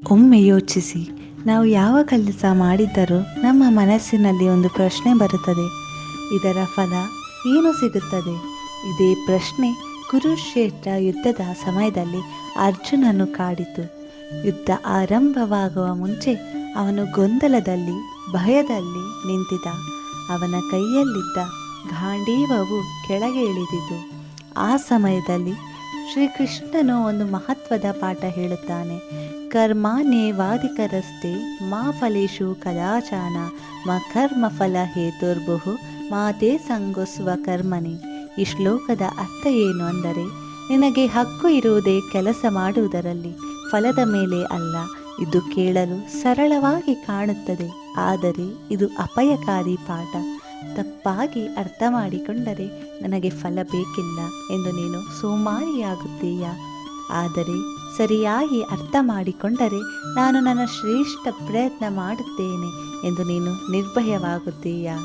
ಒಮ್ಮೆ ಯೋಚಿಸಿ, ನಾವು ಯಾವ ಕೆಲಸ ಮಾಡಿದ್ದರೂ ನಮ್ಮ ಮನಸ್ಸಿನಲ್ಲಿ ಒಂದು ಪ್ರಶ್ನೆ ಬರುತ್ತದೆ. ಇದರ ಫಲ ಏನು ಸಿಗುತ್ತದೆ? ಇದೇ ಪ್ರಶ್ನೆ ಕುರುಕ್ಷೇತ್ರ ಯುದ್ಧದ ಸಮಯದಲ್ಲಿ ಅರ್ಜುನನು ಕಾಡಿತು. ಯುದ್ಧ ಆರಂಭವಾಗುವ ಮುಂಚೆ ಅವನು ಗೊಂದಲದಲ್ಲಿ, ಭಯದಲ್ಲಿ ನಿಂತಿದ್ದ. ಅವನ ಕೈಯಲ್ಲಿದ್ದ ಗಾಂಡೀವವು ಕೆಳಗೆ ಇಳಿದಿತು. ಆ ಸಮಯದಲ್ಲಿ ಶ್ರೀಕೃಷ್ಣನು ಒಂದು ಮಹತ್ವದ ಪಾಠ ಹೇಳುತ್ತಾನೆ. ಕರ್ಮಾಣ್ಯೇವಾಧಿಕರಸ್ತೆ ಮಾ ಫಲೇಶು ಕದಾಚನ ಮ ಕರ್ಮ ಫಲ ಹೇತುರ್ಭುಃ ಮಾತೇ ಸಂಗೋಸ್ವ ಕರ್ಮಣಿ. ಈ ಶ್ಲೋಕದ ಅರ್ಥ ಏನು ಅಂದರೆ, ನಿನಗೆ ಹಕ್ಕು ಇರುವುದೇ ಕೆಲಸ ಮಾಡುವುದರಲ್ಲಿ, ಫಲದ ಮೇಲೆ ಅಲ್ಲ. ಇದು ಕೇಳಲು ಸರಳವಾಗಿ ಕಾಣುತ್ತದೆ, ಆದರೆ ಇದು ಅಪಾಯಕಾರಿ ಪಾಠ. ತಪ್ಪಾಗಿ ಅರ್ಥ ಮಾಡಿಕೊಂಡರೆ ನನಗೆ ಫಲ ಬೇಕಿಲ್ಲ ಎಂದು ನೀನು ಸೋಮಾರಿಯಾಗುತ್ತೀಯಾ? ಆದರೆ ಸರಿಯಾಗಿ ಅರ್ಥ ಮಾಡಿಕೊಂಡರೆ ನಾನು ನನ್ನ ಶ್ರೇಷ್ಠ ಪ್ರಯತ್ನ ಮಾಡುತ್ತೇನೆ ಎಂದು ನೀನು ನಿರ್ಭಯವಾಗುತ್ತೀಯಾ?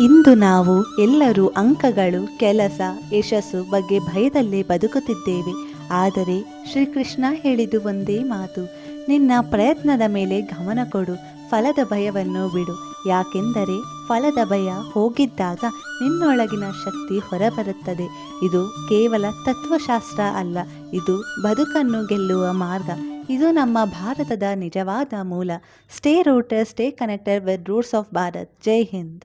ಇಂದು ನಾವು ಎಲ್ಲರೂ ಅಂಕಗಳು, ಕೆಲಸ, ಯಶಸ್ಸು ಬಗ್ಗೆ ಭಯದಲ್ಲೇ ಬದುಕುತ್ತಿದ್ದೇವೆ. ಆದರೆ ಶ್ರೀಕೃಷ್ಣ ಹೇಳಿದು ಒಂದೇ ಮಾತು: ನಿನ್ನ ಪ್ರಯತ್ನದ ಮೇಲೆ ಗಮನ ಕೊಡು, ಫಲದ ಭಯವನ್ನು ಬಿಡು. ಯಾಕೆಂದರೆ ಫಲದ ಭಯ ಹೋಗಿದ್ದಾಗ ನಿನ್ನೊಳಗಿನ ಶಕ್ತಿ ಹೊರಬರುತ್ತದೆ. ಇದು ಕೇವಲ ತತ್ವಶಾಸ್ತ್ರ ಅಲ್ಲ, ಇದು ಬದುಕನ್ನು ಗೆಲ್ಲುವ ಮಾರ್ಗ. ಇದು ನಮ್ಮ ಭಾರತದ ನಿಜವಾದ ಮೂಲ. Stay rooted, stay connected with roots of Bharat. Jai Hind.